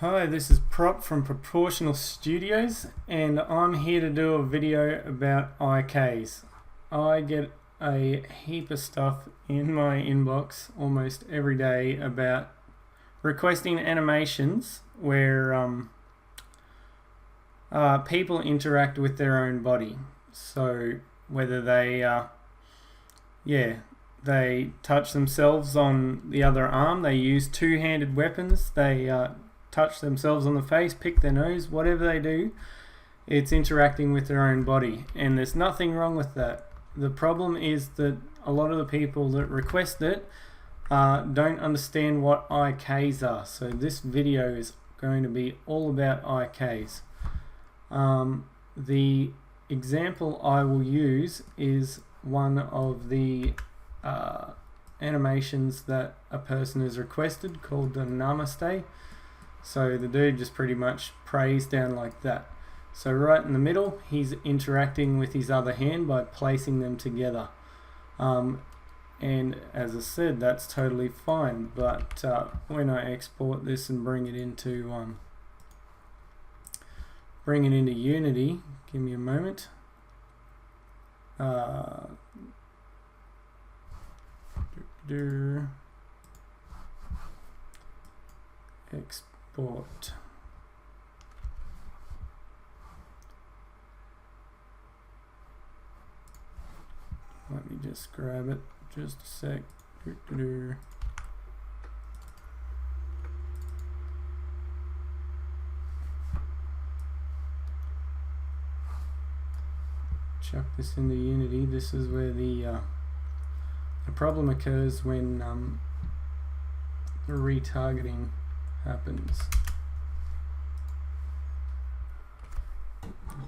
Hi, this is Prop from Proportional Studios, and I'm here to do a video about IKs. I get a heap of stuff in my inbox almost every day about requesting animations where people interact with their own body. So whether they touch themselves on the other arm, they use two-handed weapons, they touch themselves on the face, pick their nose, whatever they do, it's interacting with their own body, and there's nothing wrong with that. The problem is that a lot of the people that request it don't understand what IKs are. So this video is going to be all about IKs. The example I will use is one of the animations that a person has requested called the Namaste. So the dude just pretty much prays down like that. So right in the middle, he's interacting with his other hand by placing them together. And as I said, that's totally fine. But when I export this and bring it into Unity, give me a moment. Export. Let me just grab it just a sec. Chuck this into Unity. This is where the problem occurs when the retargeting happens.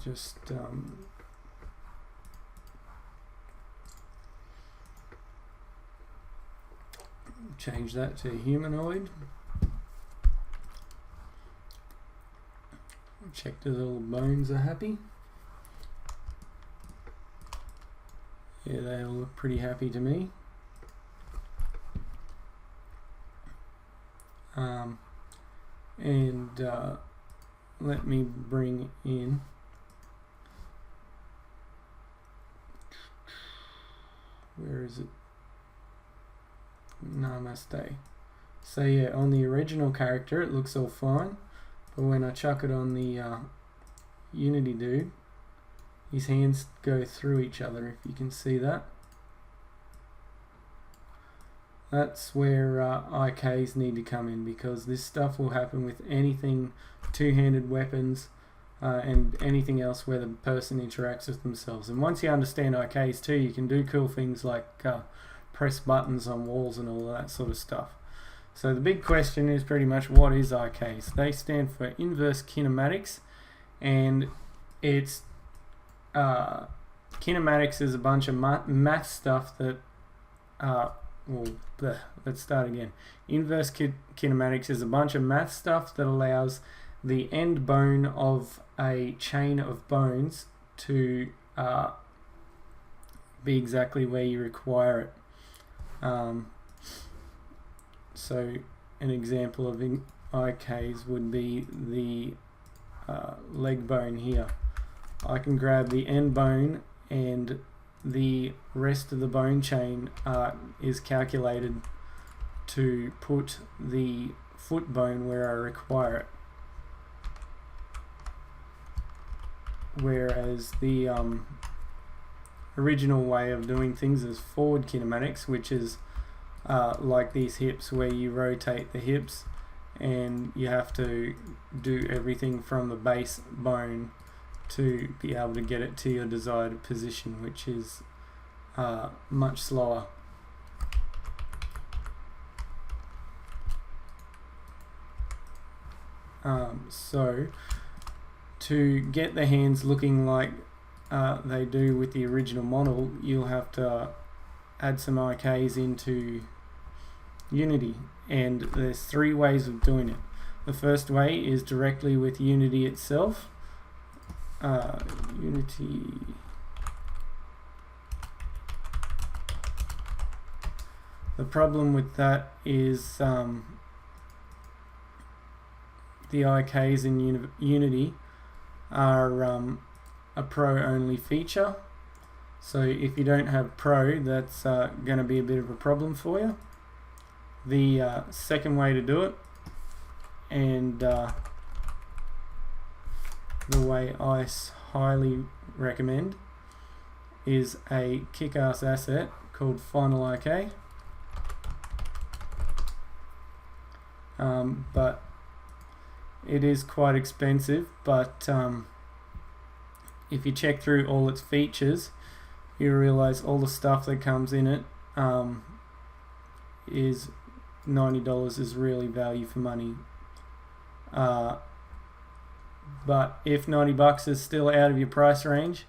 Just change that to humanoid. Check the little bones are happy. Yeah, they all look pretty happy to me. And let me bring in where is it? Namaste. So yeah, on the original character it looks all fine, but when I chuck it on the Unity dude, his hands go through each other, if you can see that. That's where IKs need to come in, because this stuff will happen with anything, two-handed weapons, and anything else where the person interacts with themselves. And once you understand IKs too, you can do cool things like press buttons on walls and all that sort of stuff. So the big question is pretty much, what is IKs? They stand for inverse kinematics, and it's kinematics is a bunch of math stuff that let's start again. Inverse kinematics is a bunch of math stuff that allows the end bone of a chain of bones to be exactly where you require it. So an example of IKs would be the leg bone here. I can grab the end bone, and the rest of the bone chain is calculated to put the foot bone where I require it. Whereas the original way of doing things is forward kinematics, which is like these hips, where you rotate the hips and you have to do everything from the base bone to be able to get it to your desired position, which is much slower. So to get the hands looking like they do with the original model, you'll have to add some IKs into Unity, and there's three ways of doing it. The first way is directly with Unity itself. Unity. The problem with that is the IKs in Unity are a Pro only feature. So if you don't have Pro, that's going to be a bit of a problem for you. The second way to do it, and the way I highly recommend, is a kick-ass asset called Final IK. But it is quite expensive, but if you check through all its features, you realize all the stuff that comes in it is $90 is really value for money. But if $90 is still out of your price range,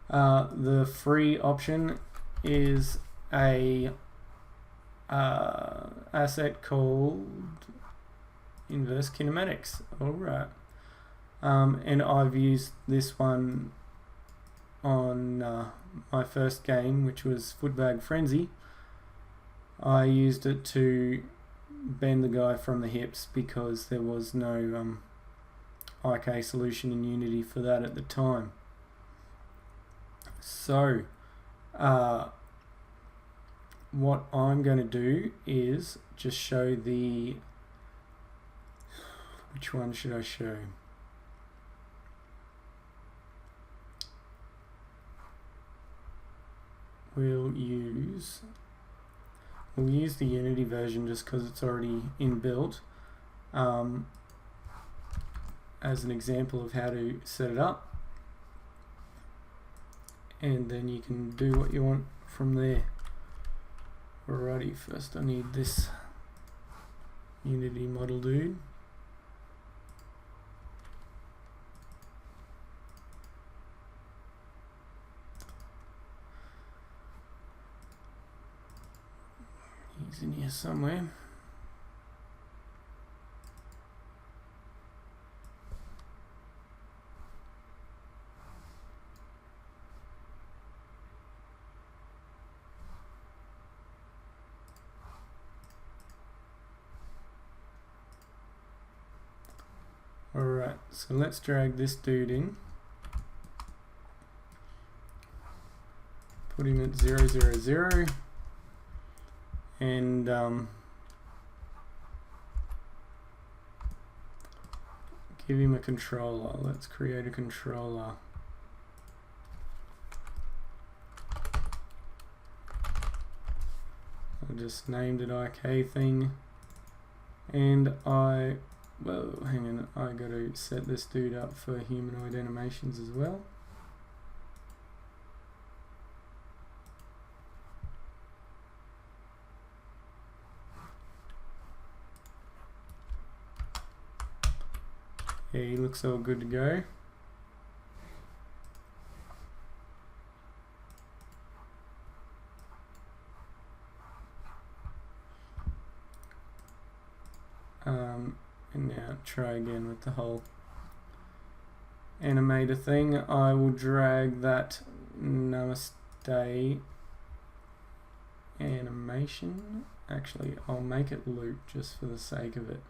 the free option is a asset called Inverse Kinematics. Alright. And I've used this one on my first game, which was Footbag Frenzy. I used it to bend the guy from the hips because there was no IK solution in Unity for that at the time. So what I'm going to do is just show the... Which one should I show? We'll use the Unity version just because it's already inbuilt as an example of how to set it up, and then you can do what you want from there. Alrighty, first I need this Unity model dude. He's in here somewhere. Alright, so let's drag this dude in. Put him at 0, 0, 0. And give him a controller. Let's create a controller. I just named it IK thing, and well, hang on, I got to set this dude up for humanoid animations as well. Yeah, he looks all good to go. And now try again with the whole animator thing. I will drag that Namaste animation. Actually, I'll make it loop just for the sake of it.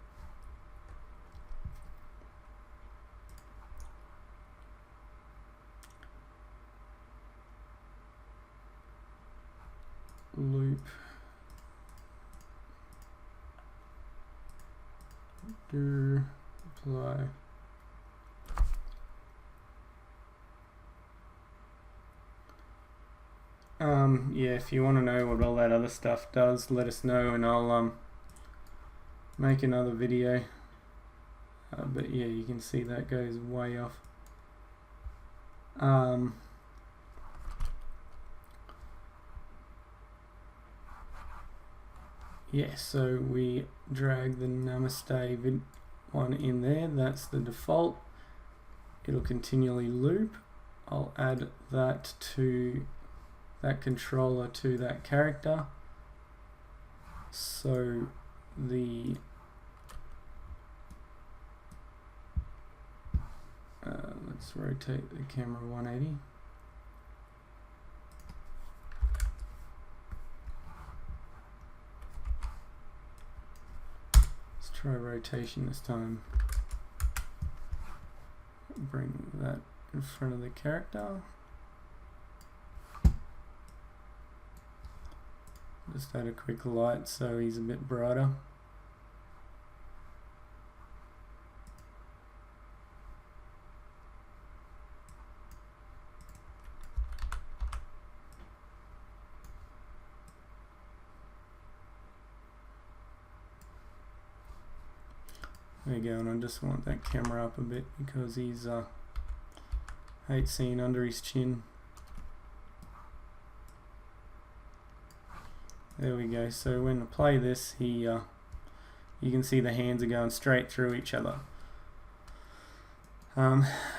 Loop do apply. Yeah, if you want to know what all that other stuff does, let us know and I'll make another video. But yeah, you can see that goes way off. Yeah, so we drag the Namaste one in there. That's the default. It'll continually loop. I'll add that to that controller to that character. So the let's rotate the camera 180. Try rotation this time. bring that in front of the character. Just add a quick light so he's a bit brighter. There you go, and I just want that camera up a bit because he's hate seeing under his chin. There we go. So when I play this, you can see the hands are going straight through each other.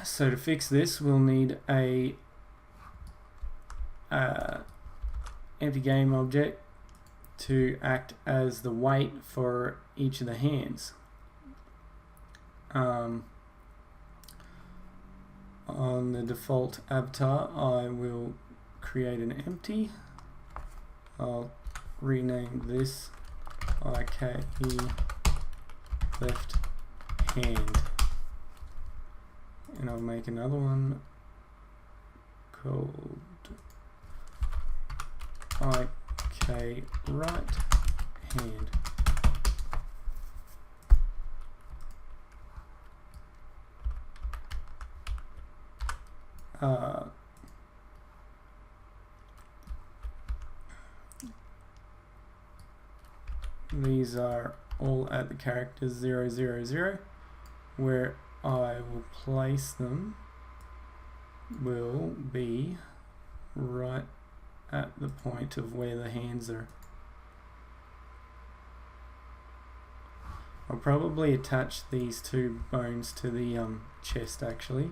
So to fix this, we'll need a empty game object to act as the weight for each of the hands. On the default avatar, I will create an empty. I'll rename this IKE left hand, and I'll make another one called IK right hand. These are all at the characters 0, 0, 0. Where I will place them will be right at the point of where the hands are. I'll probably attach these two bones to the chest actually,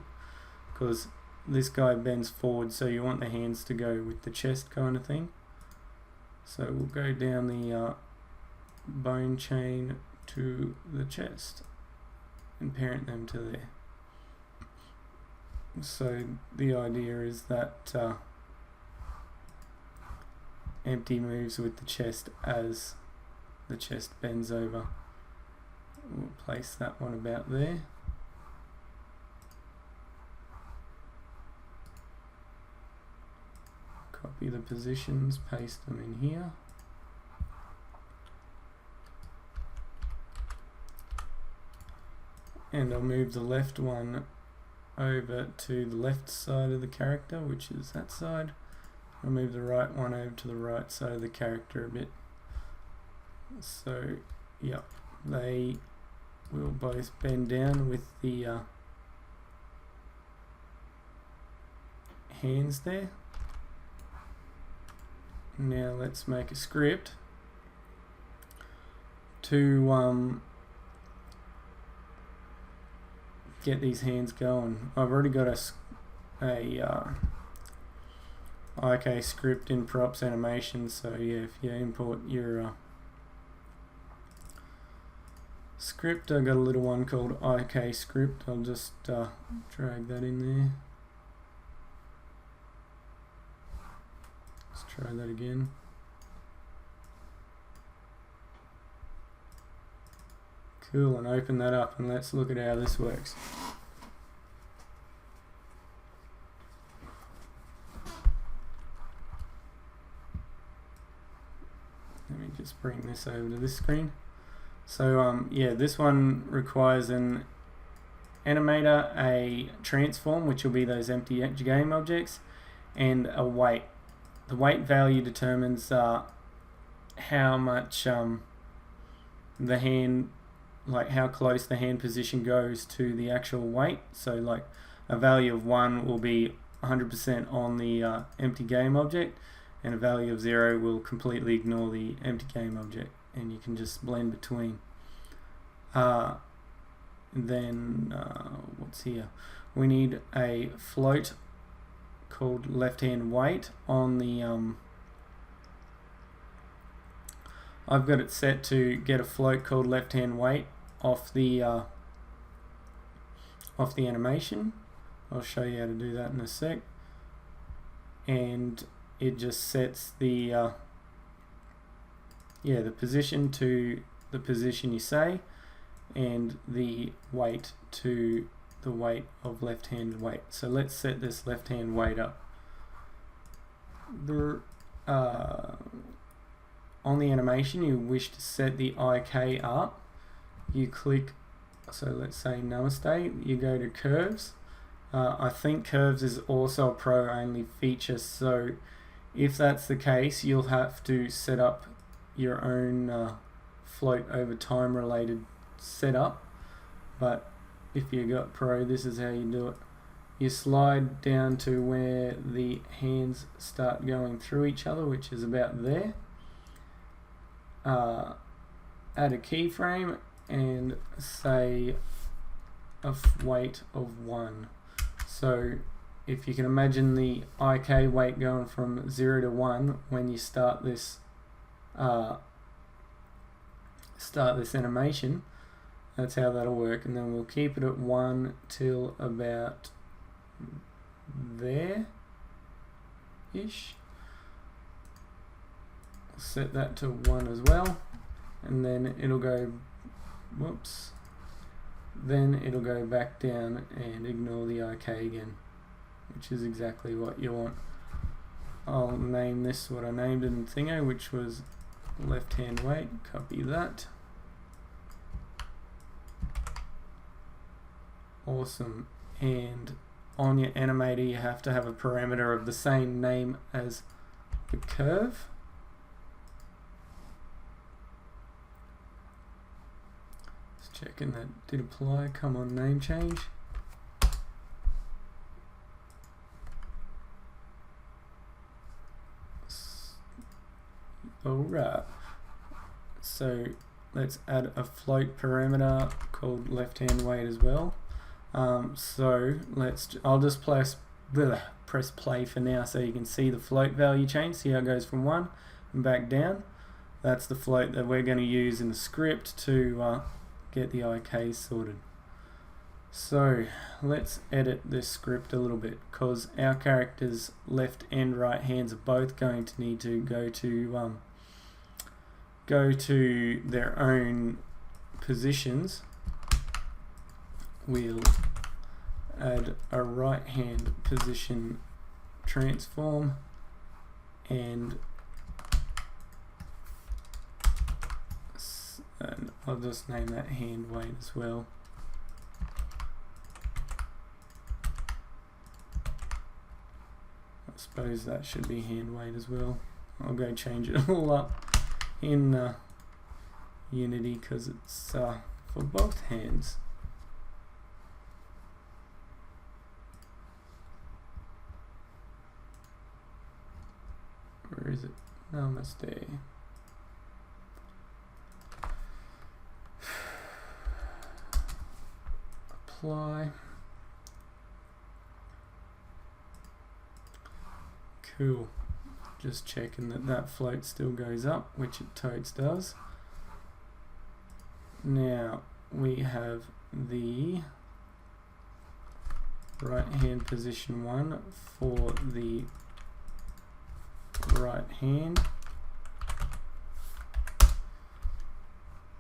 because this guy bends forward, so you want the hands to go with the chest kind of thing. So we'll go down the bone chain to the chest and parent them to there. So the idea is that empty moves with the chest as the chest bends over. We'll place that one about there. Copy the positions, paste them in here. And I'll move the left one over to the left side of the character, which is that side. I'll move the right one over to the right side of the character a bit. So, yeah, they will both bend down with the hands there. Now let's make a script to get these hands going. I've already got a IK script in props animation, so yeah, if you import your script, I've got a little one called IK script. I'll just drag that in there. Let's try that again. Cool, and open that up and let's look at how this works. Let me just bring this over to this screen. So yeah, this one requires an animator, a transform, which will be those empty game objects, and a weight. The weight value determines how much the hand, like how close the hand position goes to the actual weight. So like a value of 1 will be 100% on the empty game object, and a value of 0 will completely ignore the empty game object, and you can just blend between. Then what's here? We need a float called left hand weight on the I've got it set to get a float called left hand weight off the animation. I'll show you how to do that in a sec. And it just sets the the position to the position you say, and the weight to the weight of left-handed weight. So let's set this left-hand weight up. On the animation, you wish to set the IK up. You click, so let's say Namaste, you go to Curves. I think Curves is also a Pro only feature, so if that's the case, you'll have to set up your own float over time related setup. But if you got Pro, this is how you do it. You slide down to where the hands start going through each other, which is about there. Add a keyframe and say a weight of 1. So if you can imagine the IK weight going from 0 to 1 when you start this animation, that's how that'll work. And then we'll keep it at 1 till about there ish. Set that to 1 as well, and then it'll go, whoops, then it'll go back down and ignore the IK again, which is exactly what you want. I'll name this what I named in Thingo, which was left hand weight. Copy that. Awesome. And on your animator you have to have a parameter of the same name as the curve. Just checking that did apply. Come on, name change. Alright, so let's add a float parameter called left hand weight as well. So I'll just press play for now so you can see the float value change. See how it goes from 1 and back down. That's the float that we're going to use in the script to get the IKs sorted. So let's edit this script a little bit, because our characters' left and right hands are both going to need to go to their own positions. We'll add a right hand position transform, and I'll just name that hand weight as well. I suppose that should be hand weight as well. I'll go change it all up in Unity because it's for both hands. Where is it? Namaste. Apply. Cool. Just checking that that float still goes up, which it totes does. Now we have the right hand position 1 for the right hand,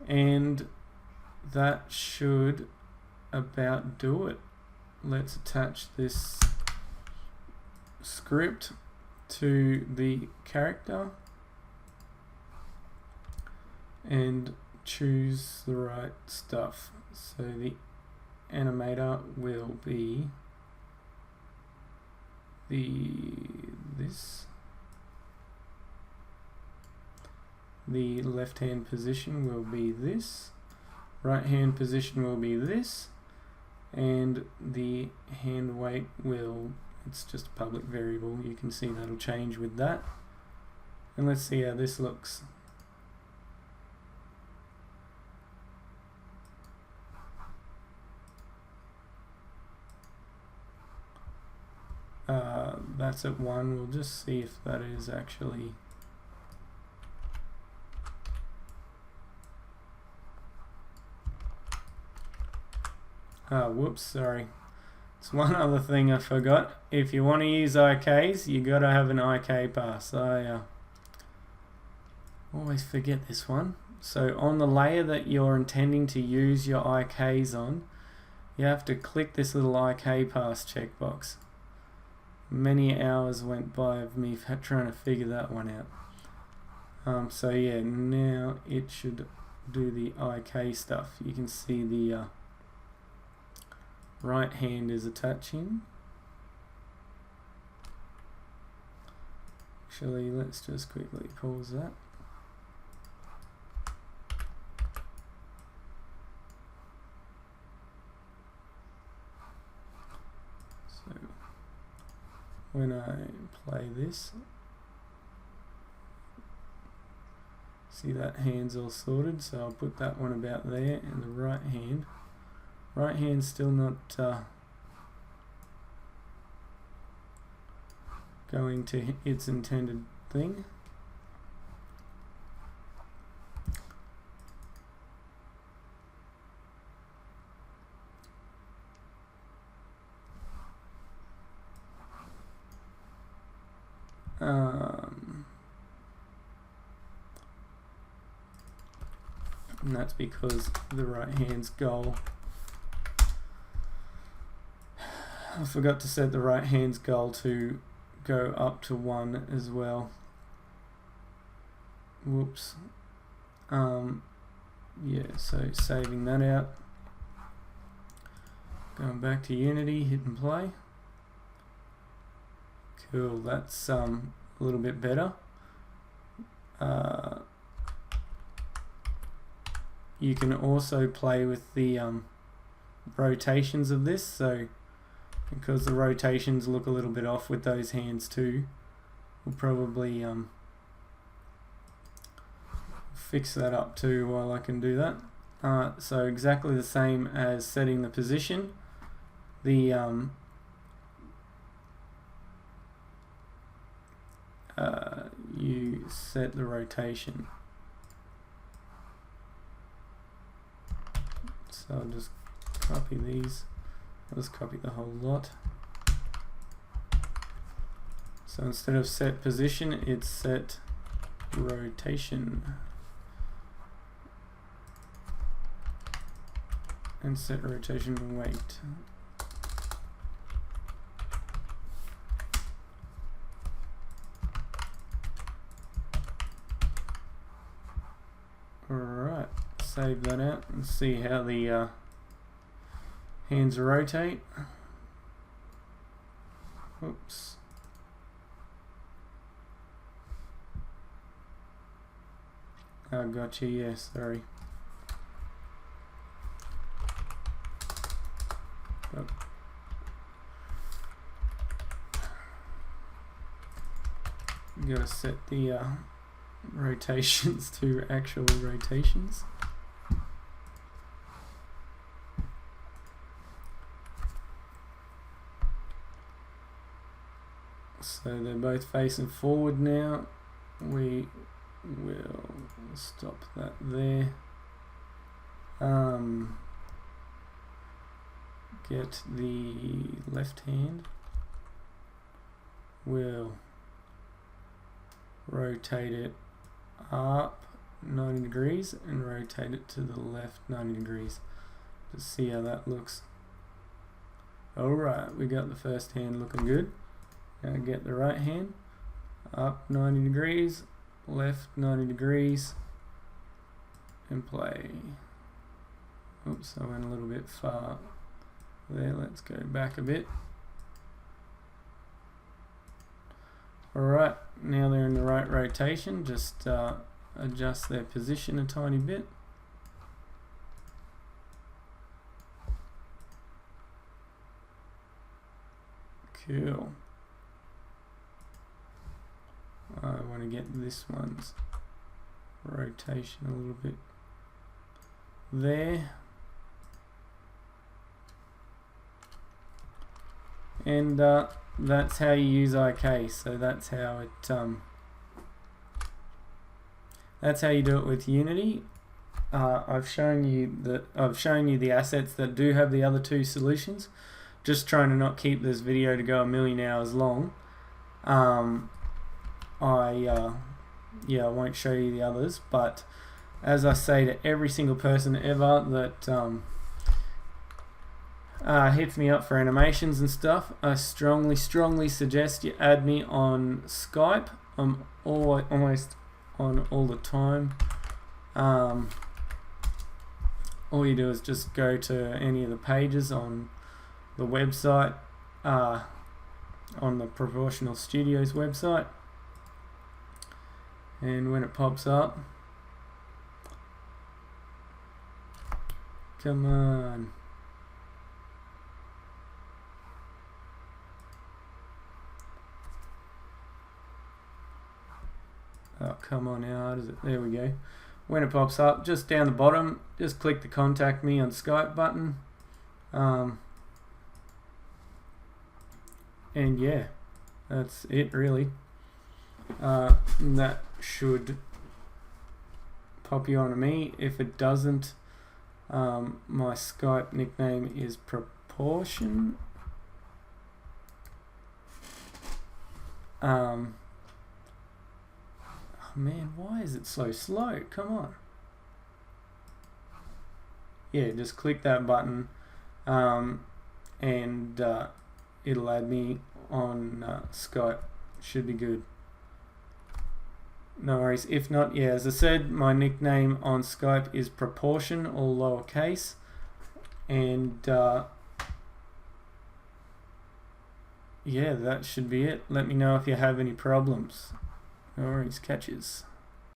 and that should about do it. Let's attach this script to the character and choose the right stuff. So the animator will be the left hand position will be this, right hand position will be this, and the hand weight will, it's just a public variable, you can see that'll change with that. And let's see how this looks. That's at 1. We'll just see if that is actually whoops, sorry. It's one other thing I forgot. If you want to use IKs, you gotta have an IK pass. I always forget this one. So on the layer that you're intending to use your IKs on, you have to click this little IK pass checkbox. Many hours went by of me trying to figure that one out. So yeah, now it should do the IK stuff. You can see the right hand is attaching. Actually, let's just quickly pause that. So when I play this, see that hand's all sorted, so I'll put that one about there, and the right hand's still not going to its intended thing. And that's because the right hand's goal. I forgot to set the right hand's goal to go up to 1 as well. Whoops. Yeah, so saving that out. Going back to Unity, hit and play. Cool, that's a little bit better. You can also play with the rotations of this, so because the rotations look a little bit off with those hands too, we'll probably fix that up too while I can do that. So exactly the same as setting the position, the you set the rotation. So I'll just copy these. I'll just copy the whole lot. So instead of set position, it's set rotation. And set rotation weight. Alright, save that out and see how the hands rotate. Oops. Oh, gotcha, yes, sorry. Oh. Gotta set the rotations to actual rotations. So they're both facing forward now. We will stop that there. Get the left hand. We'll rotate it up 90 degrees and rotate it to the left 90 degrees to see how that looks. Alright, we got the first hand looking good. Now get the right hand up 90 degrees, left 90 degrees, and play. Oops, I went a little bit far there. Let's go back a bit. Alright, now they're in the right rotation. Just adjust their position a tiny bit. Cool. I want to get this one's rotation a little bit there. And that's how you use IK. So that's how it that's how you do it with Unity. I've shown you the assets that do have the other two solutions. Just trying to not keep this video to go a million hours long. I won't show you the others, but as I say to every single person ever that hits me up for animations and stuff, I strongly suggest you add me on Skype. I'm almost on all the time. All you do is just go to any of the pages on the website, on the Proportional Studios website, and when it pops up, come on. Oh, come on, how hard is it? There we go. When it pops up, just down the bottom, just click the contact me on Skype button. And yeah, that's it really. That should pop you onto me. If it doesn't, my Skype nickname is Proportion. Oh man, why is it so slow? Come on. Yeah, just click that button, and it'll add me on Skype. Should be good. No worries. If not, yeah, as I said, my nickname on Skype is Proportion, all lowercase, and yeah, that should be it. Let me know if you have any problems. No worries. Catches.